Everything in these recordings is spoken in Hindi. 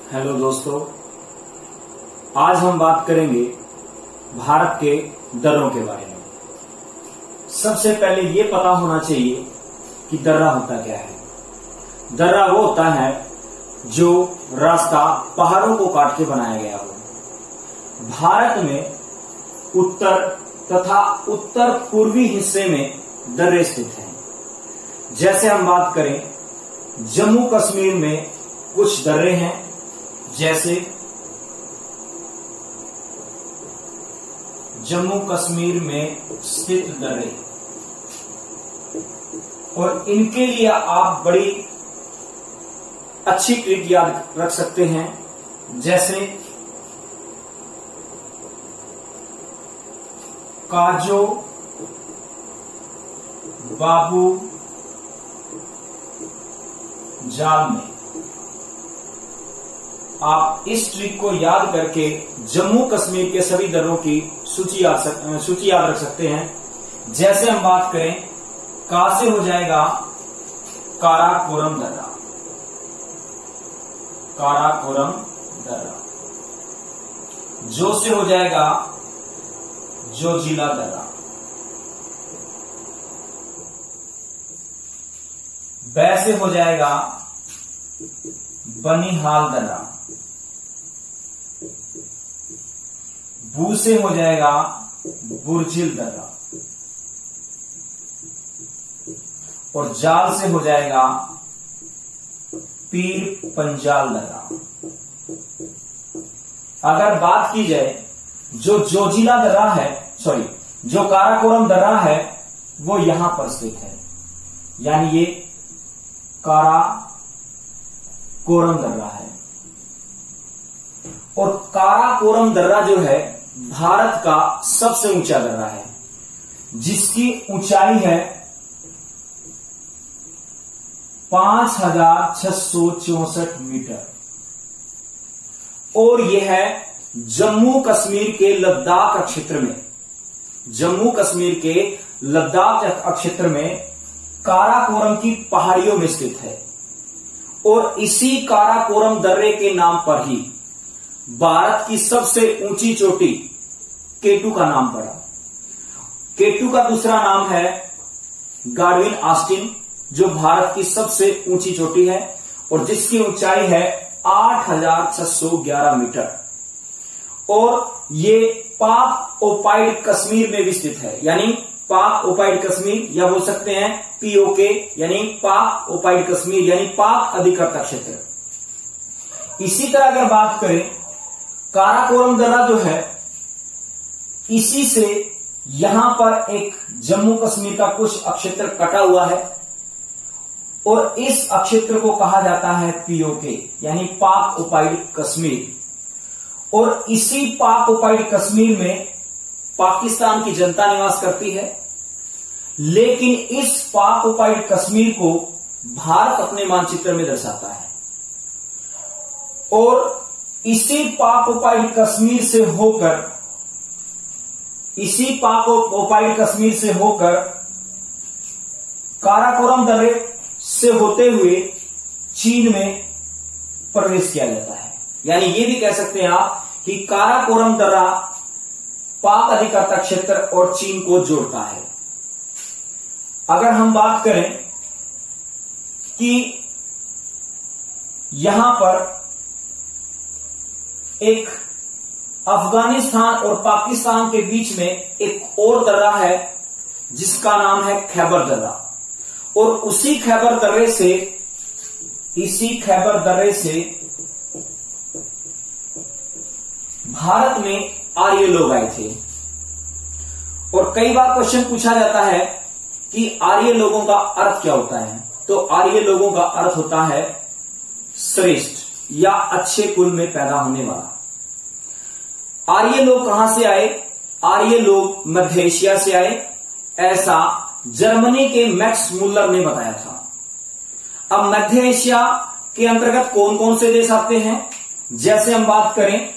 हेलो दोस्तों, आज हम बात करेंगे भारत के दर्रों के बारे में। सबसे पहले ये पता होना चाहिए कि दर्रा होता क्या है। दर्रा वो होता है जो रास्ता पहाड़ों को काट के बनाया गया हो। भारत में उत्तर तथा उत्तर पूर्वी हिस्से में दर्रे स्थित हैं। जैसे हम बात करें, जम्मू कश्मीर में कुछ दर्रे हैं, जैसे जम्मू कश्मीर में स्थित दर्रे, और इनके लिए आप बड़ी अच्छी ट्रिक याद रख सकते हैं। जैसे काजो बाबू जाल में। आप इस ट्रिक को याद करके जम्मू कश्मीर के सभी दर्रों की सूची याद रख सकते हैं। जैसे हम बात करें, का से हो जाएगा काराकोरम दर्रा, काराकोरम दर्रा। जो से हो जाएगा जोजिला दर्रा। बै से हो जाएगा बनिहाल दर्रा। बू से हो जाएगा बुर्जिल दर्रा, और जाल से हो जाएगा पीर पंजाल दर्रा। अगर बात की जाए, जो जोजिला दर्रा है, जो काराकोरम दर्रा है, वो यहां पर स्थित है, यानी ये काराकोरम दर्रा है। और काराकोरम दर्रा जो है भारत का सबसे ऊंचा दर्रा है, जिसकी ऊंचाई है 5664 मीटर, और यह है जम्मू कश्मीर के लद्दाख क्षेत्र में। जम्मू कश्मीर के लद्दाख क्षेत्र में काराकोरम की पहाड़ियों में स्थित है, और इसी काराकोरम दर्रे के नाम पर ही भारत की सबसे ऊंची चोटी केटू का नाम पड़ा। केटू का दूसरा नाम है गाडविन ऑस्टिन, जो भारत की सबसे ऊंची चोटी है और जिसकी ऊंचाई है 8611 मीटर, और ये पाक ओपाइड कश्मीर में भी स्थित है, यानी पाक ओपाइड कश्मीर, या बोल सकते हैं पीओके, यानी पाक ओपाइड कश्मीर, यानी पाक अधिकृत क्षेत्र। इसी तरह अगर बात करें, काराकोरम दर्रा जो है, इसी से यहां पर एक जम्मू कश्मीर का कुछ क्षेत्र कटा हुआ है, और इस क्षेत्र को कहा जाता है पीओके, यानी पाक ओपाइड कश्मीर। और इसी पाक ओपाइड कश्मीर में पाकिस्तान की जनता निवास करती है, लेकिन इस पाक ओपाइड कश्मीर को भारत अपने मानचित्र में दर्शाता है, और इसी पाक ओपाइड कश्मीर से होकर काराकोरम दर्रे से होते हुए चीन में प्रवेश किया जाता है। यानी ये भी कह सकते हैं आप कि काराकोरम दर्रा पाक अधिकृत क्षेत्र और चीन को जोड़ता है। अगर हम बात करें कि यहां पर एक अफगानिस्तान और पाकिस्तान के बीच में एक और दर्रा है, जिसका नाम है खैबर दर्रा, और इसी खैबर दर्रे से भारत में आर्य लोग आए थे। और कई बार क्वेश्चन पूछा जाता है कि आर्य लोगों का अर्थ क्या होता है। तो आर्य लोगों का अर्थ होता है श्रेष्ठ या अच्छे कुल में पैदा होने वाला। आर्य लोग कहां से आए? आर्य लोग मध्य एशिया से आए, ऐसा जर्मनी के मैक्स मुल्लर ने बताया था। अब मध्य एशिया के अंतर्गत कौन कौन से देश आते हैं? जैसे हम बात करें,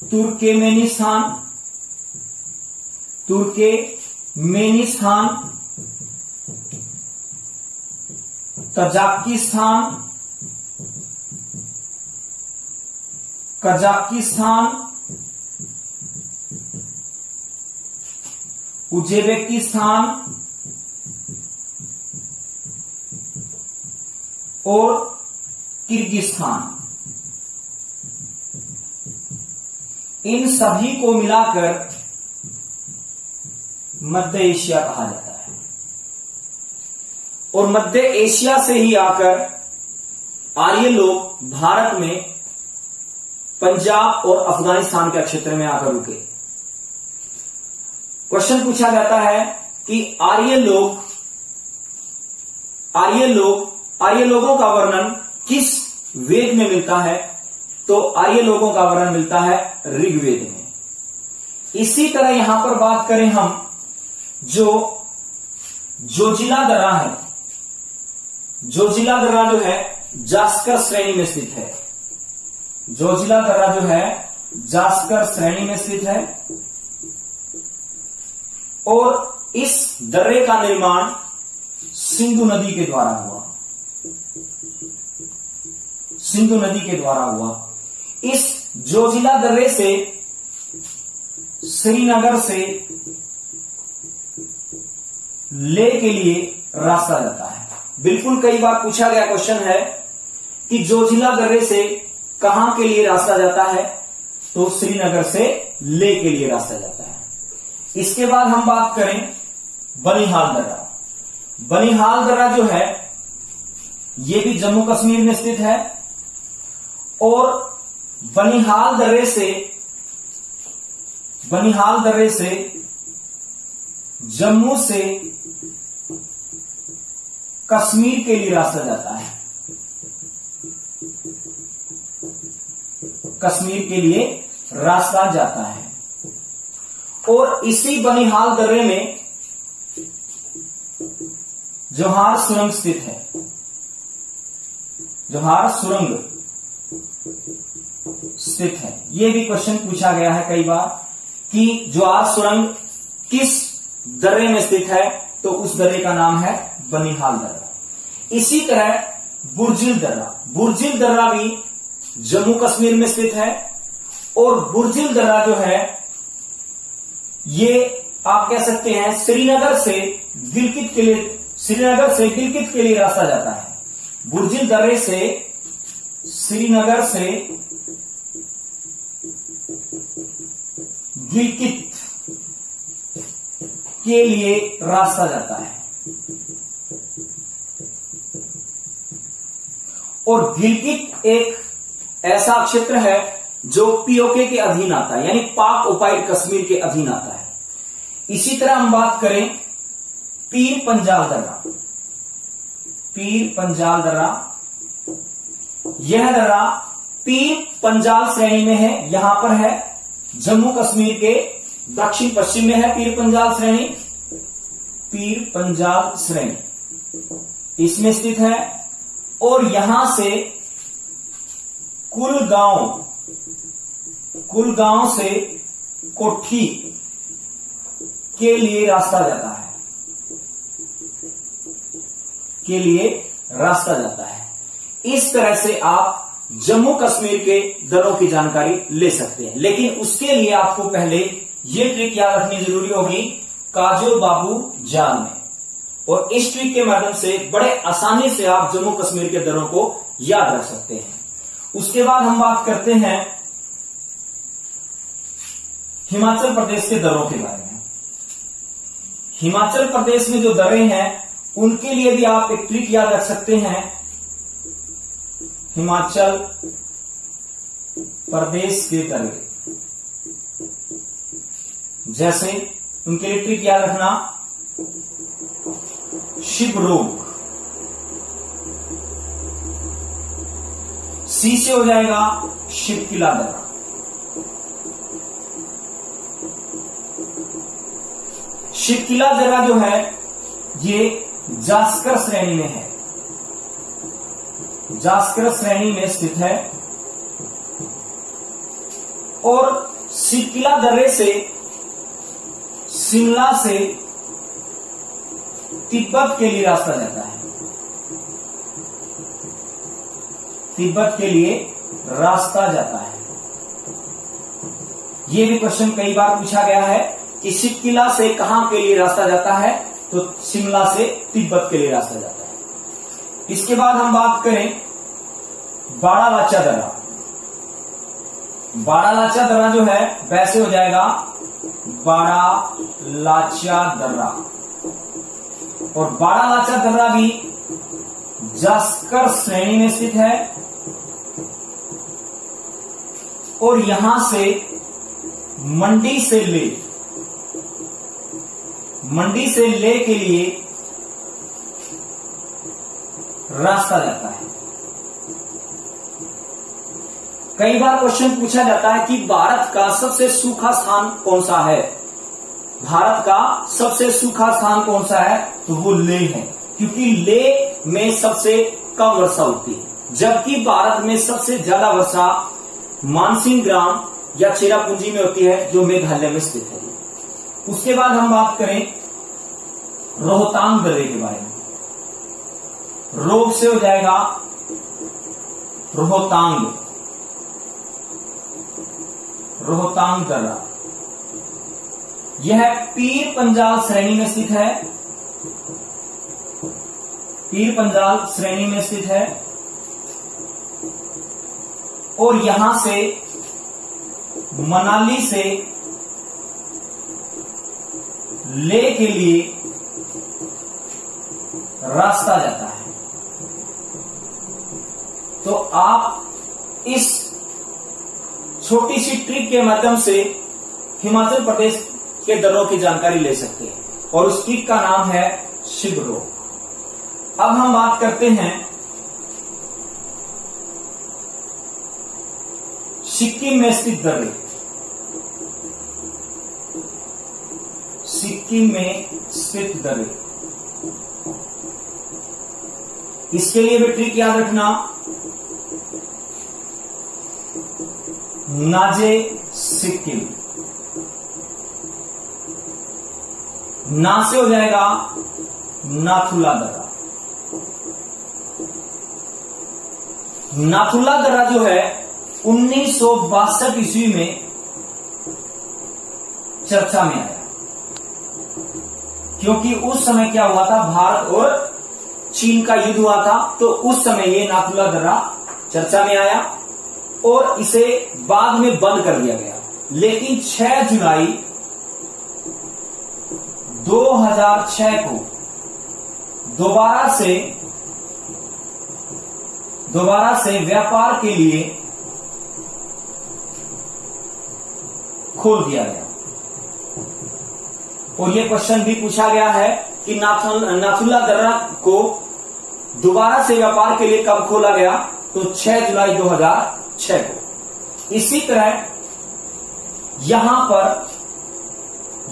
तुर्कमेनिस्तान, तजाकिस्तान, कजाकिस्तान, उज्बेकिस्तान और किर्गिस्तान, इन सभी को मिलाकर मध्य एशिया कहा जाता है। और मध्य एशिया से ही आकर आर्य लोग भारत में पंजाब और अफगानिस्तान के क्षेत्र में आकर रुके। क्वेश्चन पूछा जाता है कि आर्य लोगों का वर्णन किस वेद में मिलता है? तो आर्य लोगों का वर्णन मिलता है ऋग्वेद में। इसी तरह यहां पर बात करें हम, जोजिला दर्रा है, जोजिला दर्रा जो है जास्कर श्रेणी में स्थित है। जोजिला दर्रा जो है जास्कर श्रेणी में स्थित है और इस दर्रे का निर्माण सिंधु नदी के द्वारा हुआ। सिंधु नदी के द्वारा हुआ। इस जोजिला दर्रे से श्रीनगर से लेह के लिए रास्ता जाता है। बिल्कुल कई बार पूछा गया क्वेश्चन है कि जोजिला दर्रे से कहां के लिए रास्ता जाता है? तो श्रीनगर से लेह के लिए रास्ता जाता है। इसके बाद हम बात करें बनिहाल दर्रा। बनिहाल दर्रा जो है यह भी जम्मू कश्मीर में स्थित है और बनिहाल दर्रे से जम्मू से कश्मीर के लिए रास्ता जाता है। कश्मीर के लिए रास्ता जाता है और इसी बनिहाल दर्रे में जोहार सुरंग स्थित है। जोहार सुरंग स्थित है। यह भी क्वेश्चन पूछा गया है कई बार कि जोहार सुरंग किस दर्रे में स्थित है? तो उस दर्रे का नाम है बनिहाल दर्रा। इसी तरह बुर्जिल दर्रा। बुर्जिल दर्रा भी जम्मू कश्मीर में स्थित है और बुर्जिल दर्रा जो है ये आप कह सकते हैं श्रीनगर से गिलगित के लिए रास्ता जाता है। बुर्जिल दर्रे से श्रीनगर से गिलगित के लिए रास्ता जाता है और गिलगित एक ऐसा क्षेत्र है जो पीओके के अधीन आता है, यानी पाक ओपाइड कश्मीर के अधीन आता है। इसी तरह हम बात करें पीर पंजाल दर्रा। पीर पंजाल दर्रा, यह दर्रा पीर पंजाल श्रेणी में है। यहां पर है जम्मू कश्मीर के दक्षिण पश्चिम में है पीर पंजाल श्रेणी। पीर पंजाल श्रेणी इसमें स्थित है और यहां से कुलगांव से कोठी के लिए रास्ता जाता है। इस तरह से आप जम्मू कश्मीर के दर्रों की जानकारी ले सकते हैं। लेकिन उसके लिए आपको पहले यह ट्रिक याद रखनी जरूरी होगी काजो बाबू जाल में, और इस ट्रिक के माध्यम से बड़े आसानी से आप जम्मू कश्मीर के दर्रों को याद रख सकते हैं। उसके बाद हम बात करते हैं हिमाचल प्रदेश के दर्रों के बारे में। हिमाचल प्रदेश में जो दर्रे हैं उनके लिए भी आप एक ट्रिक याद रख सकते हैं। हिमाचल प्रदेश के दर्रे, जैसे उनके लिए ट्रिक याद रखना शिवरोग, सी से हो जाएगा शिवकिला दर्रा। शिवकिला दर्रा जो है ये जास्कर श्रेणी में है। जास्कर श्रेणी में स्थित है और शिवकिला दर्रे से शिमला से तिब्बत के लिए रास्ता जाता है। तिब्बत के लिए रास्ता जाता है। ये भी क्वेश्चन कई बार पूछा गया है कि शिवकिला से कहां के लिए रास्ता जाता है, तो शिमला से तिब्बत के लिए रास्ता जाता है। इसके बाद हम बात करें बाड़ालाचा दर्रा। बाड़ालाचा दर्रा जो है वैसे हो जाएगा बाड़ालाचा दर्रा, और बाड़ालाचा दर्रा भी जास्कर श्रेणी में स्थित है, और यहां से मंडी से ले के लिए रास्ता जाता है। कई बार क्वेश्चन पूछा जाता है कि भारत का सबसे सूखा स्थान कौन सा है। भारत का सबसे सूखा स्थान कौन सा है, तो वो लेह है, क्योंकि लेह में सबसे कम वर्षा होती है, जबकि भारत में सबसे ज्यादा वर्षा मानसिंह ग्राम या चेरापूंजी में होती है, जो मेघालय में स्थित है। उसके बाद हम बात करें रोहतांग दर्रे के बारे में। रोग से हो जाएगा रोहतांग दर्रा। यह पीर पंजाल श्रेणी में स्थित है, पीर पंजाल श्रेणी में स्थित है, और यहां से मनाली से लेह के लिए रास्ता जाता है। तो आप इस छोटी सी ट्रिक के माध्यम से हिमाचल प्रदेश के दर्रों की जानकारी ले सकते हैं, और उस ट्रिक का नाम है शिवरोग। अब हम बात करते हैं सिक्किम में स्थित दर्रे। सिक्किम में स्थित दर्रे, इसके लिए भी ट्रिक याद रखना, नाजे सिक्किम। ना से हो जाएगा नाथुला दर्रा। नाथुला दर्रा जो है 1962 ईस्वी में चर्चा में आया, क्योंकि उस समय क्या हुआ था, भारत और चीन का युद्ध हुआ था। तो उस समय ये नाथुला दर्रा चर्चा में आया, और इसे बाद में बंद कर दिया गया। लेकिन 6 जुलाई 2006 को दोबारा से व्यापार के लिए खोल दिया गया। और यह क्वेश्चन भी पूछा गया है कि नाथुला दर्रा को दोबारा से व्यापार के लिए कब खोला गया, तो 6 जुलाई 2006 को। इसी तरह यहां पर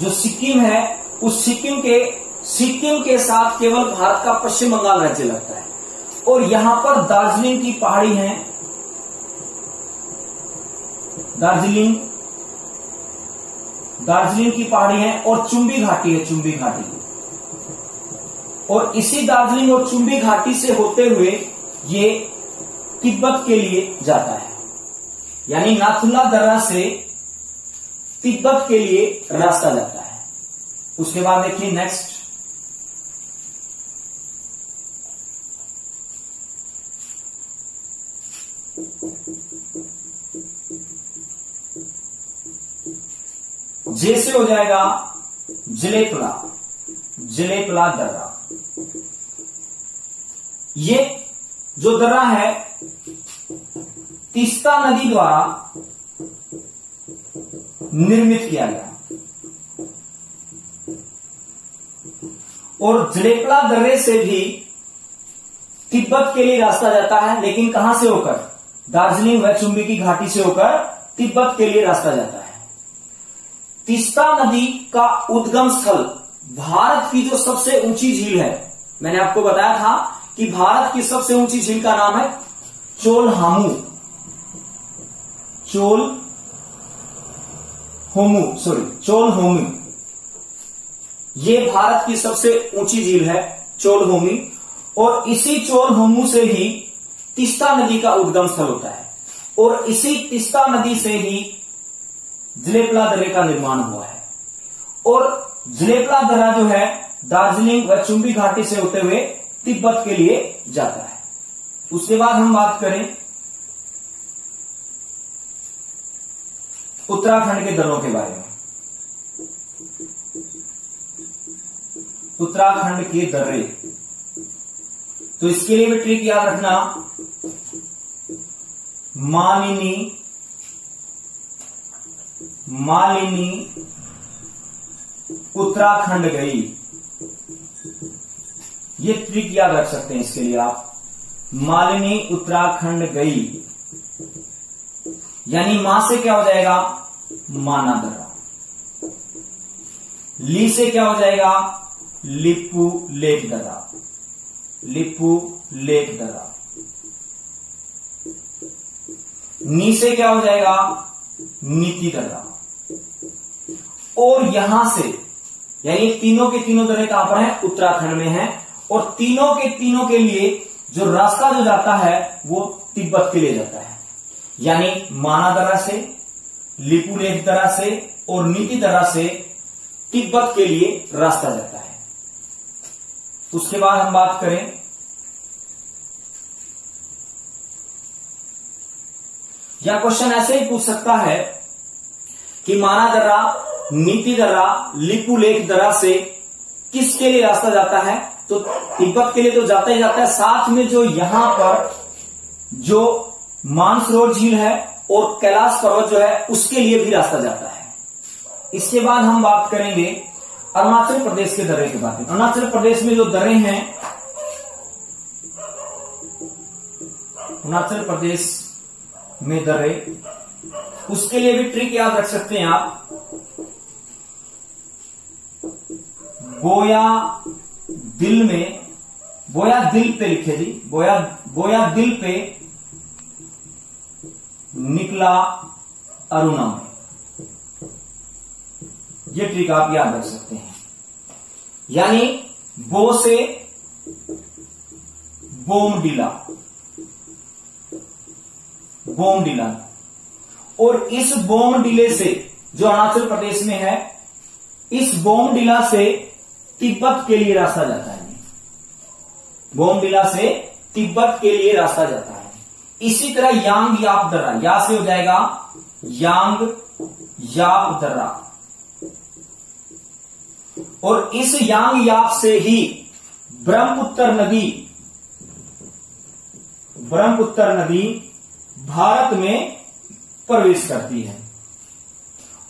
जो सिक्किम है, उस सिक्किम के साथ केवल भारत का पश्चिम बंगाल राज्य लगता है, और यहां पर दार्जिलिंग की पहाड़ी है, दार्जिलिंग की पहाड़ी है, और चुंबी घाटी है, चुंबी घाटी। और इसी दार्जिलिंग और चुंबी घाटी से होते हुए ये तिब्बत के लिए जाता है, यानी नाथुला दर्रा से तिब्बत के लिए रास्ता जाता है। उसके बाद देखिए नेक्स्ट, जैसे हो जाएगा जिलेपला दर्रा। ये जो दर्रा है तीस्ता नदी द्वारा निर्मित किया गया, और जिलेपला दर्रे से भी तिब्बत के लिए रास्ता जाता है, लेकिन कहां से होकर, दार्जिलिंग व चुंबी की घाटी से होकर तिब्बत के लिए रास्ता जाता है। तीस्ता नदी का उद्गम स्थल भारत की जो सबसे ऊंची झील है, मैंने आपको बताया था कि भारत की सबसे ऊंची झील का नाम है चोलहामू। ये भारत की सबसे ऊंची झील है चोलहोमी, और इसी चोलहोमू से ही तीस्ता नदी का उद्गम स्थल होता है, और इसी तीस्ता नदी से ही जलेपला दर्रे का निर्माण हुआ है। और जलेपला दर्रा जो है दार्जिलिंग व चुंबी घाटी से होते हुए तिब्बत के लिए जाता है। उसके बाद हम बात करें उत्तराखंड के दर्रों के बारे में। उत्तराखंड के दर्रे, तो इसके लिए भी ट्रिक याद रखना, मालिनी उत्तराखंड गई, ये ट्रिक याद रख सकते हैं इसके लिए आप। मालिनी उत्तराखंड गई यानी मां से क्या हो जाएगा, माना दर्रा। ली से क्या हो जाएगा, लिपू लेक दर्रा, लिपू लेक दर्रा। नी से क्या हो जाएगा, नीति दर्रा। और यहां से यानी तीनों के तीनों दर्रे कहां पर हैं, उत्तराखंड में हैं। और तीनों के तीनों के लिए जो रास्ता जो जाता है वो तिब्बत के लिए जाता है, यानी माना दर्रा से, लिपू लेक दर्रा से और नीति दर्रा से तिब्बत के लिए रास्ता जाता है। उसके बाद हम बात करें या क्वेश्चन ऐसे ही पूछ सकता है कि माना दर्रा, नीति दर्रा, लिपू लेक दर्रा से किसके लिए रास्ता जाता है, तो तिब्बत के लिए तो जाता ही जाता है, साथ में जो यहां पर जो मानसरोवर झील है और कैलाश पर्वत जो है उसके लिए भी रास्ता जाता है। इसके बाद हम बात करेंगे अरुणाचल प्रदेश के दर्रे के बारे में। अरुणाचल प्रदेश में जो दर्रे हैं, अरुणाचल प्रदेश में दर्रे, उसके लिए भी ट्रिक याद रख सकते हैं आप। बोया दिल में, बोया दिल पे लिखे जी, बोया दिल पे निकला अरुणा में, ये ट्रिक आप याद रख सकते हैं। यानी बो से बोमडिला, बोमडिला। और इस बोमडिले से जो अरुणाचल प्रदेश में है, इस बोमडिला से तिब्बत के लिए रास्ता जाता है। बोमडिला से तिब्बत के लिए रास्ता जाता है। इसी तरह यांग याप दर्रा, या से हो जाएगा यांग याप दर्रा। और इस यांग याप से ही ब्रह्मपुत्र नदी भारत में प्रवेश करती है।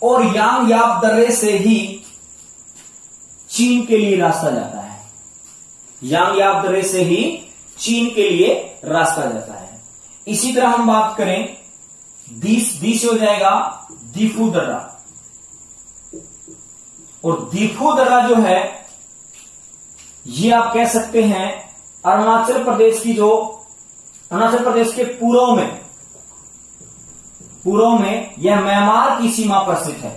और यांग याप दर्रे से ही चीन के लिए रास्ता जाता है। यांग याप दर्रे से ही चीन के लिए रास्ता जाता है। इसी तरह हम बात करें दी से हो जाएगा दीफू दर्रा। और दीफू दर्रा जो है ये आप कह सकते हैं अरुणाचल प्रदेश के पूर्व में यह म्यांमार की सीमा पर स्थित है।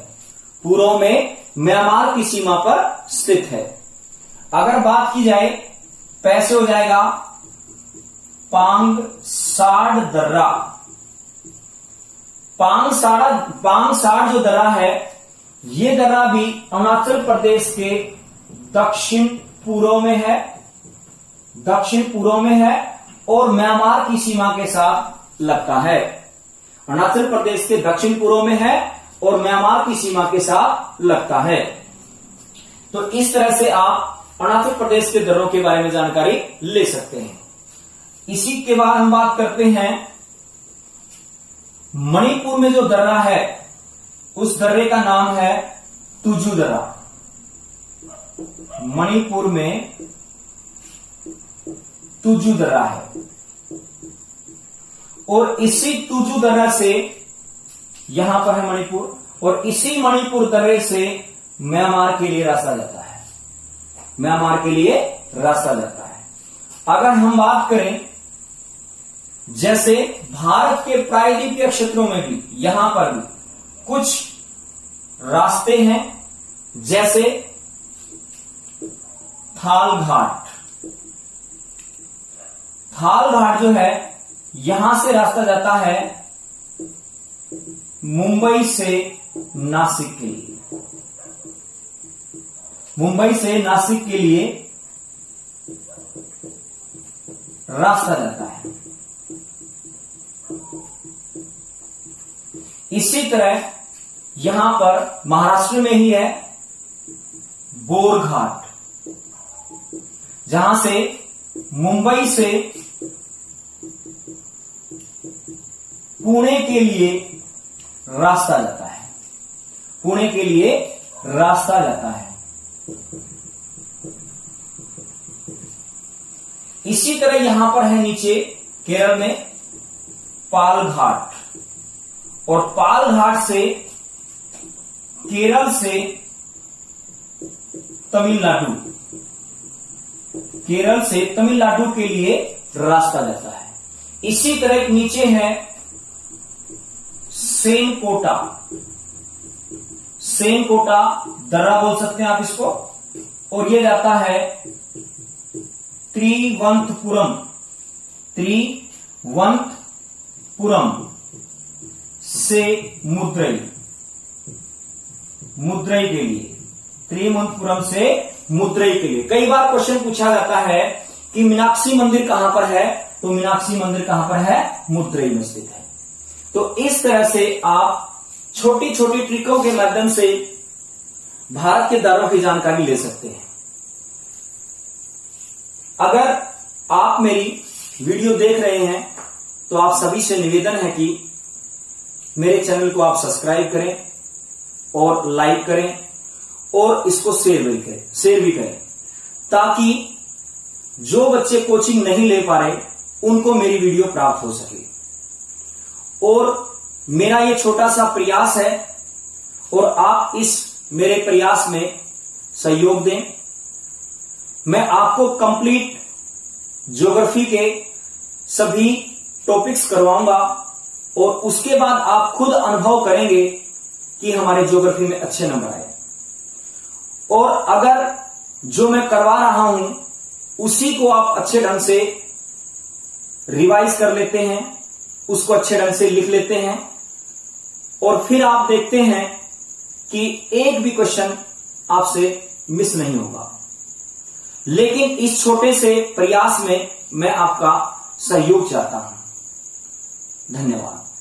पूर्व में म्यांमार की सीमा पर स्थित है। अगर बात की जाए पैसे हो जाएगा पांगसाड़ दर्रा। पांगसाड़ जो दर्रा है, ये दर्रा भी अरुणाचल प्रदेश के दक्षिण पूर्व में है और म्यांमार की सीमा के साथ लगता है। अरुणाचल प्रदेश के दक्षिण पूर्व में है और म्यांमार की सीमा के साथ लगता है। तो इस तरह से आप अरुणाचल प्रदेश के दर्रों के बारे में जानकारी ले सकते हैं। इसी के बाद हम बात करते हैं मणिपुर में जो दर्रा है, उस दर्रे का नाम है तुजू दर्रा। मणिपुर में तुजू दर्रा है। और इसी तुजू दर्रा से यहां पर है मणिपुर, और इसी मणिपुर दर्रे से म्यांमार के लिए रास्ता जाता है। म्यांमार के लिए रास्ता जाता है। अगर हम बात करें जैसे भारत के प्रायद्वीपीय क्षेत्रों में भी यहां पर भी कुछ रास्ते हैं, जैसे थाल घाट जो है, यहां से रास्ता जाता है मुंबई से नासिक के लिए, मुंबई से नासिक के लिए रास्ता जाता है। इसी तरह यहां पर महाराष्ट्र में ही है बोरघाट, जहां से मुंबई से पुणे के लिए रास्ता जाता है, पुणे के लिए रास्ता जाता है। इसी तरह यहां पर है नीचे केरल में पालघाट, और पालघाट से केरल से तमिलनाडु, केरल से तमिलनाडु के लिए रास्ता जाता है। इसी तरह नीचे है सेनकोटा, सेनकोटा दर्रा बोल सकते हैं आप इसको, और ये जाता है त्रिवंतपुरम, त्रिवंतपुरम से मुद्रई, मुद्रई के लिए, त्रिवंतपुरम से मुद्रई के लिए। कई बार क्वेश्चन पूछा जाता है कि मीनाक्षी मंदिर कहां पर है, तो मीनाक्षी मंदिर कहां पर है, मुद्रई में स्थित है। तो इस तरह से आप छोटी छोटी ट्रिकों के माध्यम से भारत के दर्रों की जानकारी ले सकते हैं। अगर आप मेरी वीडियो देख रहे हैं तो आप सभी से निवेदन है कि मेरे चैनल को आप सब्सक्राइब करें और लाइक करें और इसको शेयर भी करें, ताकि जो बच्चे कोचिंग नहीं ले पा रहे उनको मेरी वीडियो प्राप्त हो सके। और मेरा ये छोटा सा प्रयास है और आप इस मेरे प्रयास में सहयोग दें। मैं आपको कंप्लीट ज्योग्राफी के सभी टॉपिक्स करवाऊंगा और उसके बाद आप खुद अनुभव करेंगे कि हमारे ज्योग्राफी में अच्छे नंबर आए। और अगर जो मैं करवा रहा हूं उसी को आप अच्छे ढंग से रिवाइज कर लेते हैं, उसको अच्छे ढंग से लिख लेते हैं, और फिर आप देखते हैं कि एक भी क्वेश्चन आपसे मिस नहीं होगा। लेकिन इस छोटे से प्रयास में मैं आपका सहयोग चाहता हूं। धन्यवाद।